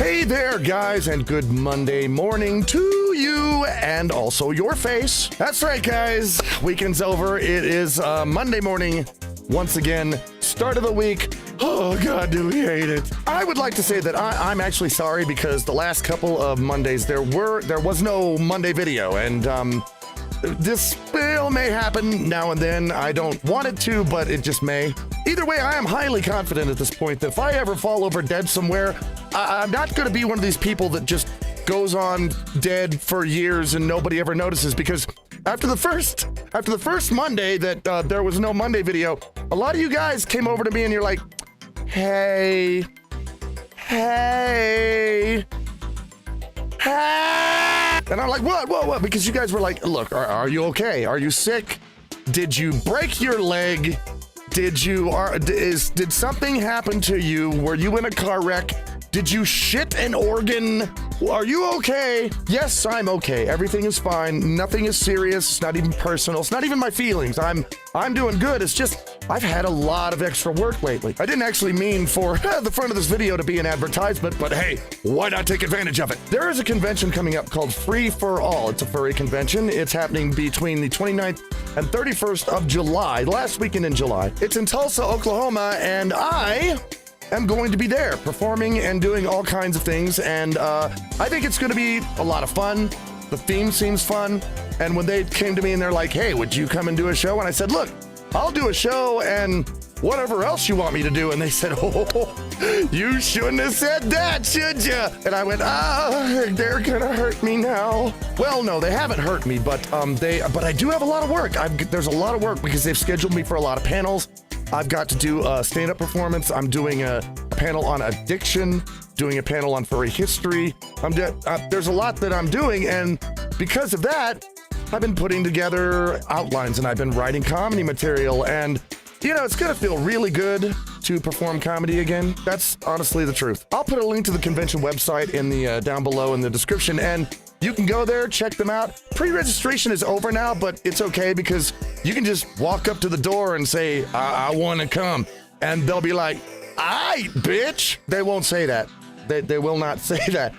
Hey there, guys, and good Monday morning to you and also your face. That's right, guys. Weekend's over. It is Monday morning. Once again, start of the week. Oh, God, do we hate it. I would like to say that I'm actually sorry because the last couple of Mondays, there was no Monday video, and this still may happen now and then. I don't want it to, but it just may. Either way, I am highly confident at this point that if I ever fall over dead somewhere, I'm not going to be one of these people that just goes on dead for years and nobody ever notices, because after the first Monday that there was no Monday video, a lot of you guys came over to me and you're like, hey, and I'm like, what? Because you guys were like, look, are you okay? Are you sick? Did you break your leg? Did something happen to you? Were you in a car wreck? Did you shit an organ? Are you okay? Yes, I'm okay. Everything is fine. Nothing is serious. It's not even personal. It's not even my feelings. I'm doing good. It's just I've had a lot of extra work lately. I didn't actually mean for the front of this video to be an advertisement, but hey, why not take advantage of it? There is a convention coming up called Free for All. It's a furry convention. It's happening between the 29th and 31st of July, last weekend in July. It's in Tulsa, Oklahoma, and I am going to be there performing and doing all kinds of things, and I think it's going to be a lot of fun. The theme seems fun, and when they came to me and they're like, hey, would you come and do a show? And I said, look, I'll do a show and whatever else you want me to do. And they said, oh, you shouldn't have said that, should you? And I went, they're gonna hurt me now. Well, no, they haven't hurt me, but I do have a lot of work. There's a lot of work because they've scheduled me for a lot of panels. I've got to do a stand-up performance. I'm doing a panel on addiction, doing a panel on furry history. There's a lot that I'm doing, and because of that, I've been putting together outlines and I've been writing comedy material, and you know, it's gonna feel really good to perform comedy again. That's honestly the truth. I'll put a link to the convention website in the down below in the description, and you can go there, check them out. Pre-registration is over now, but it's okay because you can just walk up to the door and say, I want to come. And they'll be like, aight, bitch. They won't say that. They will not say that.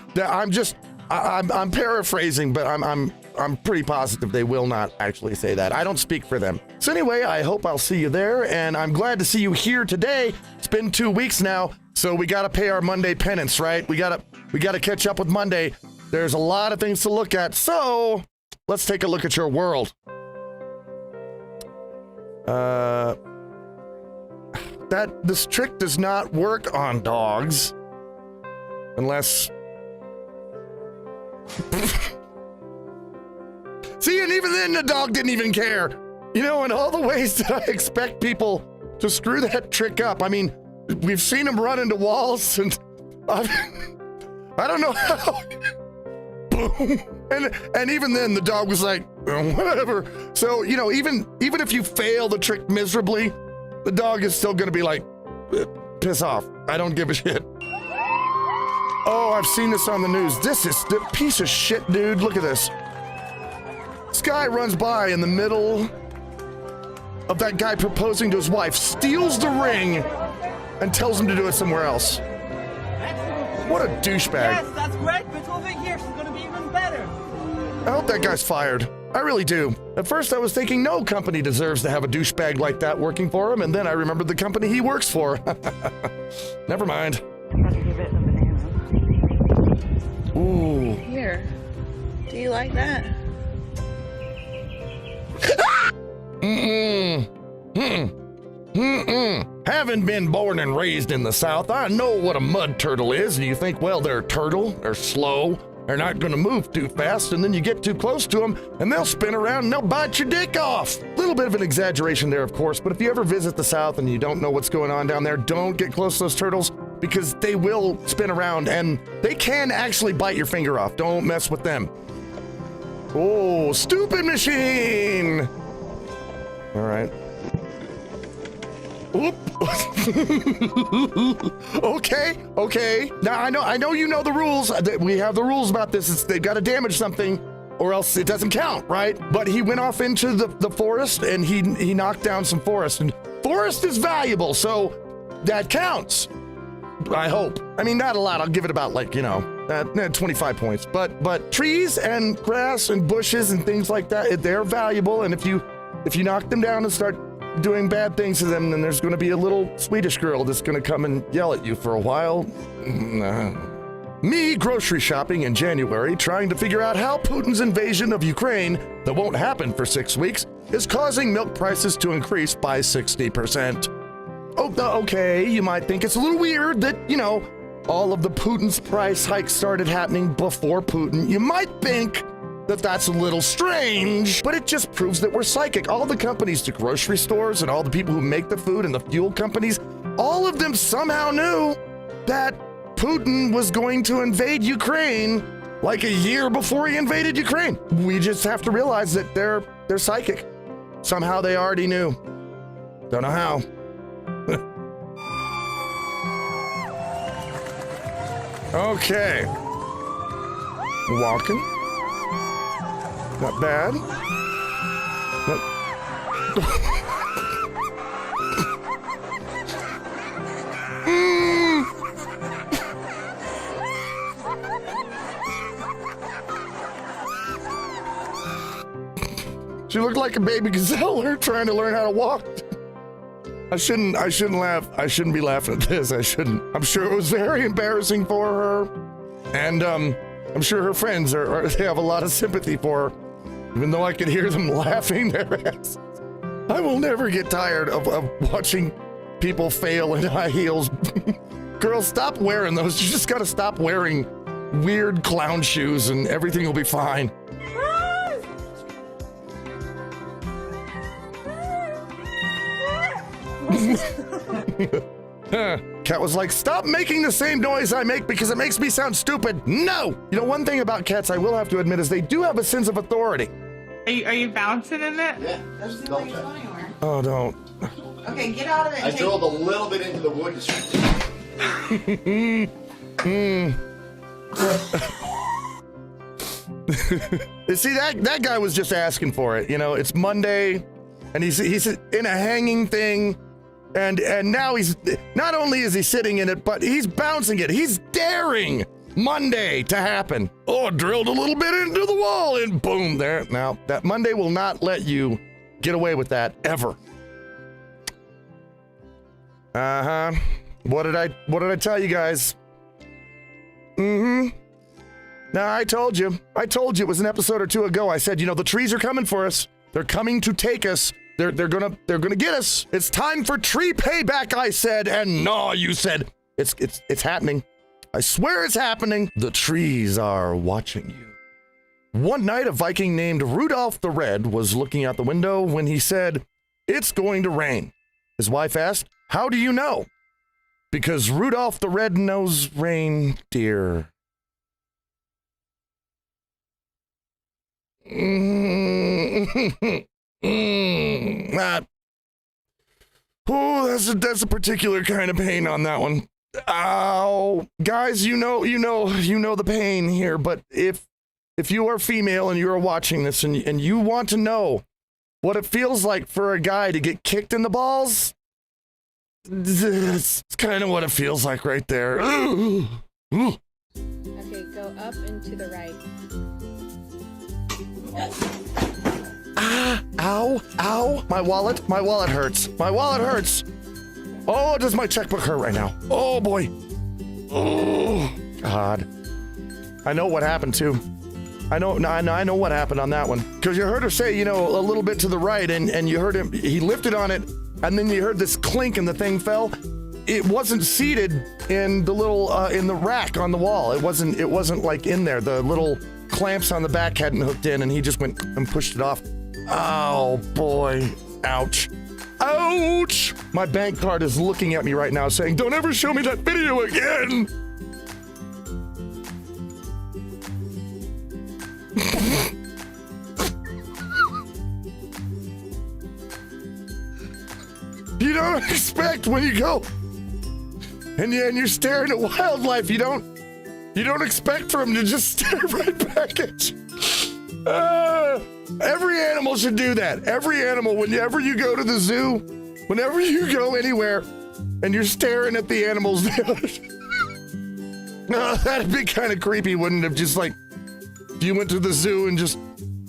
I'm paraphrasing, but I'm pretty positive they will not actually say that. I don't speak for them. So anyway, I hope I'll see you there, and I'm glad to see you here today. It's been 2 weeks now, so we got to pay our Monday penance, right? We got to catch up with Monday. There's a lot of things to look at, so let's take a look at your world. This trick does not work on dogs unless see, and even then the dog didn't even care, you know, in all the ways that I expect people to screw that trick up. I mean, we've seen him run into walls, and I don't know how. Boom. And even then the dog was like, whatever. So, you know, even if you fail the trick miserably, the dog is still gonna be like, piss off, I don't give a shit. Oh, I've seen this on the news. This is the piece of shit, dude. Look at this. This guy runs by in the middle of that guy proposing to his wife, steals the ring, and tells him to do it somewhere else. What a douchebag. Yes, that's great, but over here she's gonna be even better. I hope that guy's fired. I really do. At first I was thinking no company deserves to have a douchebag like that working for him, and then I remembered the company he works for. Never mind. Ooh. Here. Do you like that? Having been born and raised in the South, I know what a mud turtle is, and you think, well, they're a turtle, they're slow, they're not gonna move too fast, and then you get too close to them, and they'll spin around and they'll bite your dick off. Little bit of an exaggeration there, of course, but if you ever visit the South and you don't know what's going on down there, don't get close to those turtles, because they will spin around, and they can actually bite your finger off. Don't mess with them. Oh, stupid machine! All right. Oop. Okay. Now I know you know the rules. We have the rules about this. They've got to damage something, or else it doesn't count, right? But he went off into the forest and he knocked down some forest, and forest is valuable, so that counts. I hope. I mean, not a lot. I'll give it about 25 points. But trees and grass and bushes and things like that, they're valuable. And if you knock them down and start doing bad things to them, then there's going to be a little Swedish girl that's going to come and yell at you for a while. Me grocery shopping in January, trying to figure out how Putin's invasion of Ukraine, that won't happen for 6 weeks, is causing milk prices to increase by 60%. Oh, okay, you might think it's a little weird that, all of the Putin's price hikes started happening before Putin. You might think that that's a little strange, but it just proves that we're psychic. All the companies, the grocery stores and all the people who make the food and the fuel companies, all of them somehow knew that Putin was going to invade Ukraine like a year before he invaded Ukraine. We just have to realize that they're psychic. Somehow they already knew. Don't know how. Okay. Walking. Not bad. She looked like a baby gazelle trying to learn how to walk. I shouldn't laugh. I shouldn't be laughing at this. I shouldn't. I'm sure it was very embarrassing for her. And I'm sure her friends they have a lot of sympathy for her, even though I could hear them laughing their asses. I will never get tired of watching people fail in high heels. Girls, stop wearing those. You just gotta stop wearing weird clown shoes and everything will be fine. Cat was like, stop making the same noise I make because it makes me sound stupid. No! One thing about cats I will have to admit is they do have a sense of authority. Are you bouncing in it? Yeah. Doesn't seem like it's going anywhere. Oh, don't. Okay, get out of it. I drilled a little bit into the wood. See, that guy was just asking for it. It's Monday, and he's in a hanging thing. And now he's, not only is he sitting in it, but he's bouncing it. He's daring Monday to happen. Oh, drilled a little bit into the wall and boom, there. Now, that Monday will not let you get away with that ever. Uh-huh. What did I tell you guys? Mm-hmm. Now, I told you it was an episode or two ago. I said, the trees are coming for us. They're coming to take us. They're gonna get us. It's time for tree payback, I said, and no, you said. It's happening. I swear it's happening. The trees are watching you. One night, a Viking named Rudolph the Red was looking out the window when he said, "It's going to rain." His wife asked, "How do you know?" "Because Rudolph the Red knows rain, dear." That's a particular kind of pain on that one. Ow, guys, you know the pain here. But if you are female and you are watching this and you want to know what it feels like for a guy to get kicked in the balls, it's kind of what it feels like right there. Okay, go up and to the right. Ow, my wallet hurts. My wallet hurts. Oh, does my checkbook hurt right now? Oh boy. Oh, God. I know what happened too. I know what happened on that one. Because you heard her say, a little bit to the right, and you heard him, he lifted on it, and then you heard this clink and the thing fell. It wasn't seated in the little, in the rack on the wall. It wasn't like in there. The little clamps on the back hadn't hooked in, and he just went and pushed it off. Oh boy, ouch. Ouch! My bank card is looking at me right now saying, don't ever show me that video again! You don't expect when you go and you're staring at wildlife, you don't expect for him to just stare right back at you. Every animal should do that. Every animal, whenever you go to the zoo, whenever you go anywhere and you're staring at the animals, That'd be kind of creepy, wouldn't it? Just like, if you went to the zoo and just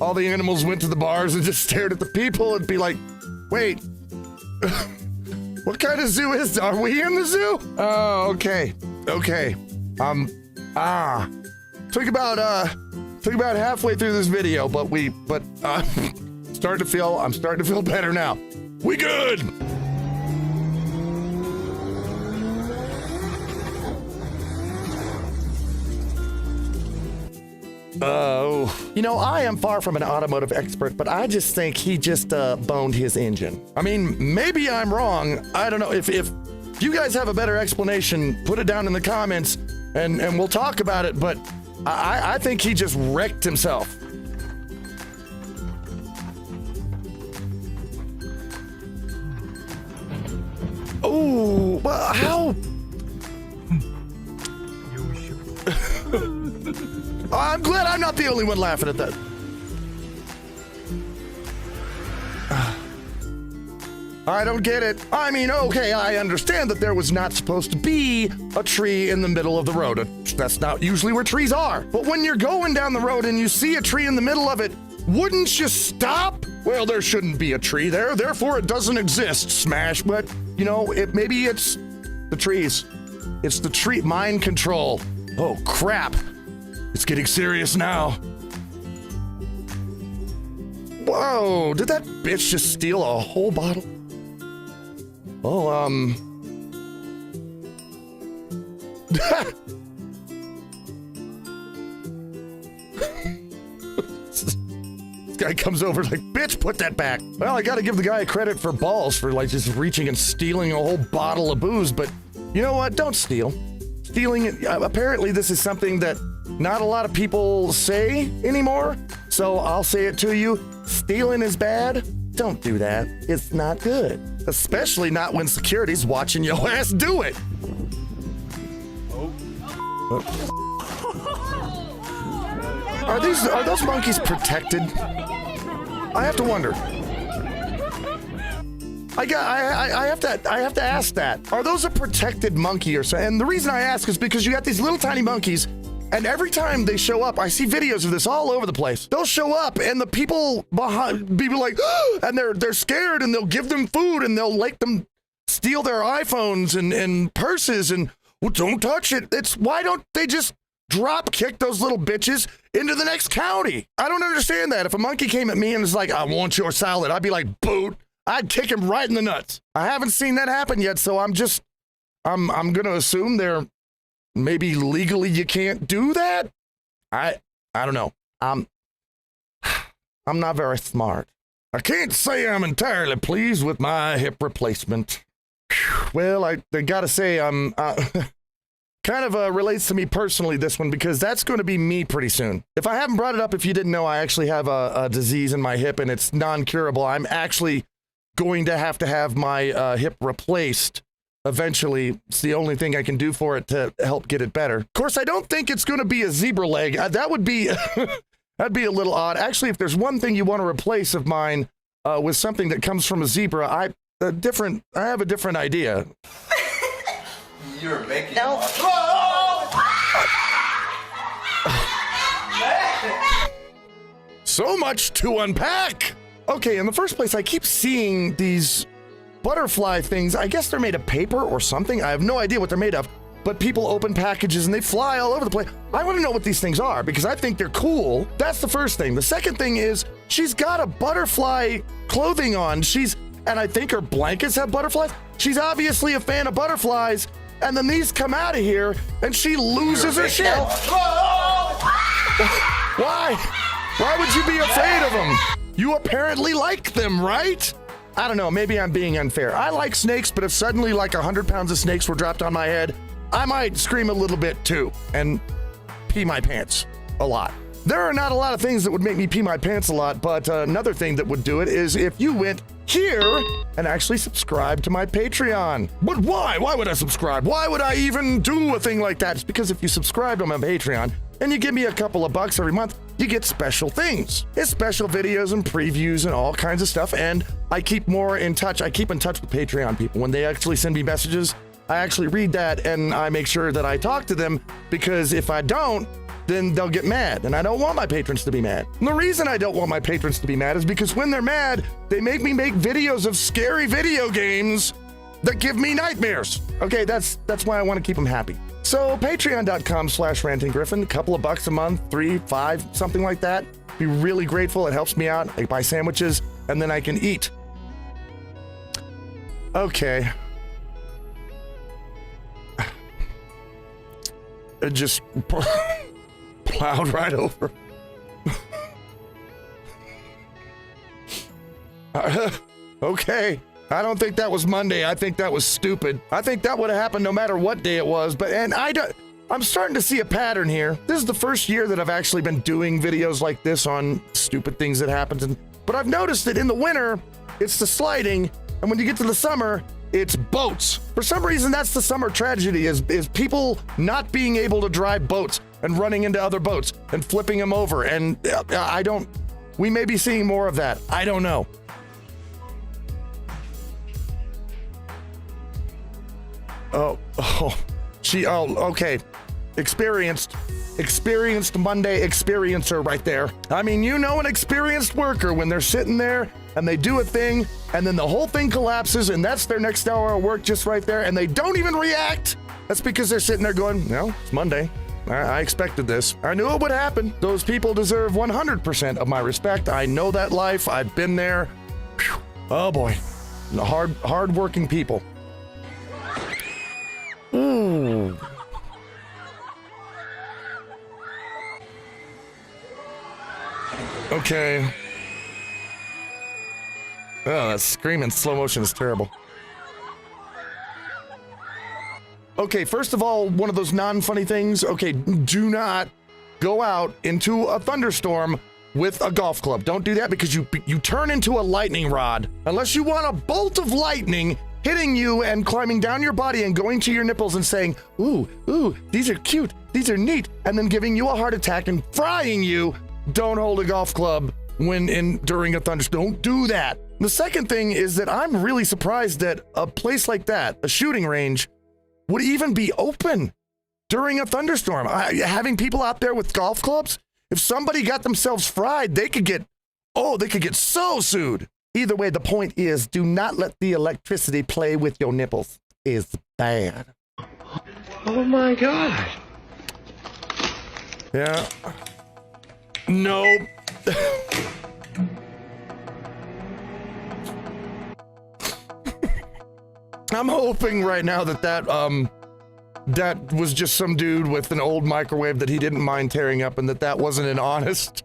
all the animals went to the bars and just stared at the people, it'd be like, wait, what kind of zoo is, are we in the zoo? Oh, okay, okay. Took about halfway through this video, but I'm starting to feel better now. We good. Oh, you know, I am far from an automotive expert, but I just think he just boned his engine. I mean, maybe I'm wrong. I don't know. If you guys have a better explanation, put it down in the comments and we'll talk about it, but I think he just wrecked himself. Oh, well, how? I'm glad I'm not the only one laughing at that. I don't get it. I mean, okay, I understand that there was not supposed to be a tree in the middle of the road. That's not usually where trees are. But when you're going down the road and you see a tree in the middle of it, wouldn't you stop? Well, there shouldn't be a tree there, therefore it doesn't exist, Smash. But, you know, maybe it's the trees. It's the tree, mind control. Oh, crap. It's getting serious now. Whoa, did that bitch just steal a whole bottle? Oh, This guy comes over like, bitch, put that back. Well, I gotta give the guy credit for balls for like just reaching and stealing a whole bottle of booze, but you know what? Don't steal. Stealing, apparently this is something that not a lot of people say anymore, so I'll say it to you. Stealing is bad. Don't do that. It's not good. Especially not when security's watching your ass do it. Are those monkeys protected? I have to wonder. I have to ask that. Are those a protected monkey or something? And the reason I ask is because you got these little tiny monkeys, and every time they show up, I see videos of this all over the place. They'll show up, and the people behind be like, and they're scared, and they'll give them food, and they'll make them steal their iPhones and purses, and well, don't touch it. Why don't they just drop kick those little bitches into the next county? I don't understand that. If a monkey came at me and was like, I want your salad, I'd be like, boot. I'd kick him right in the nuts. I haven't seen that happen yet, so I'm gonna assume they're maybe legally you can't do that. I don't know. I'm not very smart. I can't say I'm entirely pleased with my hip replacement. Well, I gotta say I'm kind of relates to me personally, this one, because that's going to be me pretty soon. If I haven't brought it up, if you didn't know, I actually have a disease in my hip and it's non-curable. I'm actually going to have my hip replaced eventually. It's the only thing I can do for it to help get it better. Of course, I don't think it's going to be a zebra leg. That would be that'd be a little odd. Actually, if there's one thing you want to replace of mine with something that comes from a zebra, I have a different idea. You're making No. So much to unpack. Okay, in the first place, I keep seeing these butterfly things. I guess they're made of paper or something. I have no idea what they're made of, but people open packages and they fly all over the place. I want to know what these things are because I think they're cool. That's the first thing. The second thing is she's got a butterfly clothing on. And I think her blankets have butterflies. She's obviously a fan of butterflies. And then these come out of here and she loses her shit. Why? Why would you be afraid of them? You apparently like them, right? I don't know, maybe I'm being unfair. I like snakes, but if suddenly like 100 pounds of snakes were dropped on my head, I might scream a little bit too and pee my pants a lot. There are not a lot of things that would make me pee my pants a lot, but another thing that would do it is if you went here and actually subscribe to my Patreon. But why? Why would I subscribe? Why would I even do a thing like that? It's because if you subscribe to my Patreon and you give me a couple of bucks every month, you get special things. It's special videos and previews and all kinds of stuff, and I keep more in touch. I keep in touch with Patreon people. When they actually send me messages, I actually read that and I make sure that I talk to them, because if I don't, then they'll get mad, and I don't want my patrons to be mad. And the reason I don't want my patrons to be mad is because when they're mad, they make me make videos of scary video games that give me nightmares. Okay, that's why I want to keep them happy. So patreon.com/rantinggryphon, a couple of bucks a month, 3, 5, something like that. Be really grateful. It helps me out. I buy sandwiches and then I can eat. Okay. It just plowed right over. Okay. I don't think that was Monday. I think that was stupid. I think that would have happened no matter what day it was. I'm starting to see a pattern here. This is the first year that I've actually been doing videos like this on stupid things that happen. But I've noticed that in the winter, it's the sliding, and when you get to the summer, it's boats. For some reason, that's the summer tragedy, is people not being able to drive boats and running into other boats and flipping them over. And we may be seeing more of that. I don't know. Okay. Experienced Monday experiencer right there. I mean, you know, an experienced worker when they're sitting there and they do a thing and then the whole thing collapses and that's their next hour of work just right there and they don't even react. That's because they're sitting there going, no, it's Monday. I expected this. I knew it would happen. Those people deserve 100% of my respect. I know that life. I've been there. Whew. Oh boy. Hard-working people. Ooh. Okay. Oh, that scream in slow motion is terrible. Okay, first of all, one of those non-funny things. Okay, do not go out into a thunderstorm with a golf club. Don't do that because you turn into a lightning rod. Unless you want a bolt of lightning hitting you and climbing down your body and going to your nipples and saying, ooh, these are cute, these are neat, and then giving you a heart attack and frying you. Don't hold a golf club during a thunderstorm. Don't do that. The second thing is that I'm really surprised that a place like that, a shooting range, would even be open during a thunderstorm. Having people out there with golf clubs, if somebody got themselves fried, they could get so sued. Either way, the point is, do not let the electricity play with your nipples. It's bad. Oh my God. Yeah. Nope. I'm hoping right now that was just some dude with an old microwave that he didn't mind tearing up and that wasn't an honest.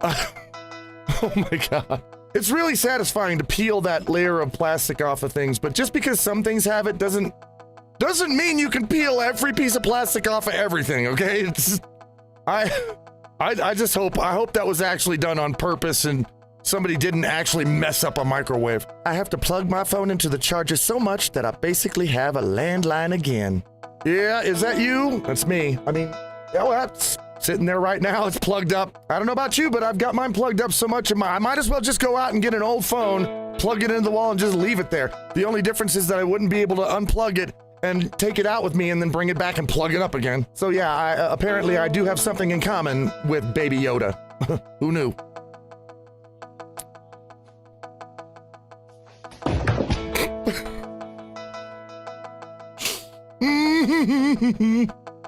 Oh my God. It's really satisfying to peel that layer of plastic off of things, but just because some things have it doesn't mean you can peel every piece of plastic off of everything, okay? I just hope that was actually done on purpose and somebody didn't actually mess up a microwave. I have to plug my phone into the charger so much that I basically have a landline again. Yeah, is that you? That's me. I mean, yeah, well, that's sitting there right now. It's plugged up. I don't know about you, but I've got mine plugged up so much. I might as well just go out and get an old phone, plug it into the wall, and just leave it there. The only difference is that I wouldn't be able to unplug it and take it out with me and then bring it back and plug it up again. So yeah, apparently I do have something in common with Baby Yoda. Who knew?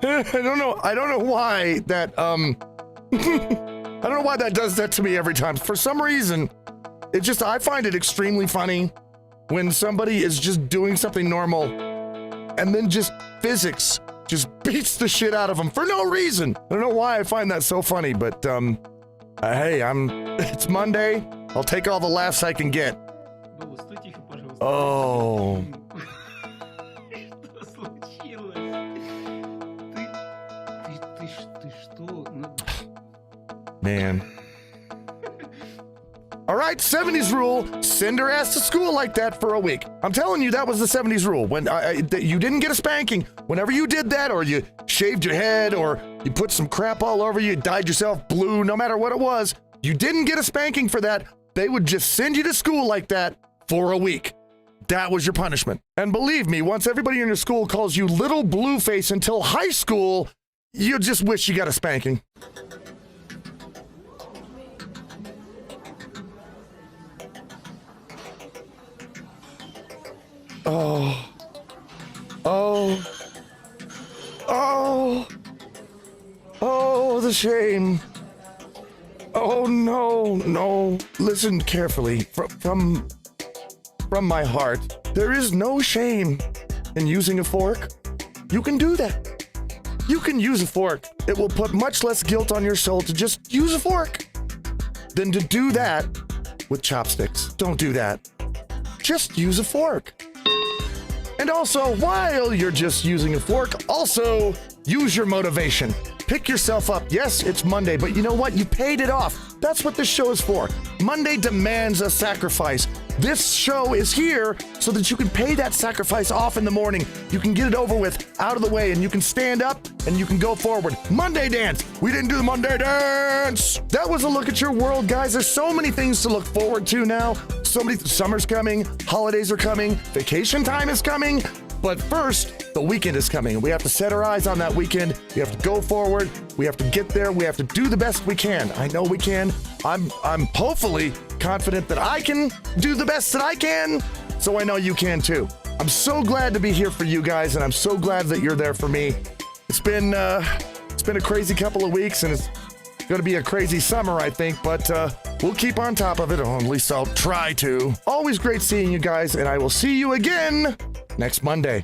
I don't know why that I don't know why that does that to me every time. For some reason, I find it extremely funny when somebody is just doing something normal and then just physics just beats the shit out of them for no reason. I don't know why I find that so funny, but hey, it's Monday. I'll take all the laughs I can get. Oh. Man. All right, 70s rule, send her ass to school like that for a week. I'm telling you, that was the 70s rule. When you didn't get a spanking, whenever you did that, or you shaved your head, or you put some crap all over you, dyed yourself blue, no matter what it was, you didn't get a spanking for that, they would just send you to school like that for a week. That was your punishment. And believe me, once everybody in your school calls you little blueface until high school, you just wish you got a spanking. Oh. Oh. Oh. Oh, the shame. Oh, no, no. Listen carefully. From my heart, there is no shame in using a fork. You can do that. You can use a fork. It will put much less guilt on your soul to just use a fork than to do that with chopsticks. Don't do that. Just use a fork. And also, while you're just using a fork, also use your motivation. Pick yourself up. Yes, it's Monday, but you know what? You paid it off. That's what this show is for. Monday demands a sacrifice. This show is here so that you can pay that sacrifice off in the morning. You can get it over with, out of the way, and you can stand up and you can go forward. Monday dance. We didn't do the Monday dance. That was a look at your world, guys. There's so many things to look forward to now. So many. Summer's coming. Holidays are coming. Vacation time is coming. But first, the weekend is coming. We have to set our eyes on that weekend. We have to go forward. We have to get there. We have to do the best we can. I know we can. I'm hopefully confident that I can do the best that I can. So I know you can too. I'm so glad to be here for you guys, and I'm so glad that you're there for me. It's been a crazy couple of weeks, and it's going to be a crazy summer, I think. But we'll keep on top of it, or at least I'll try to. Always great seeing you guys, and I will see you again next Monday.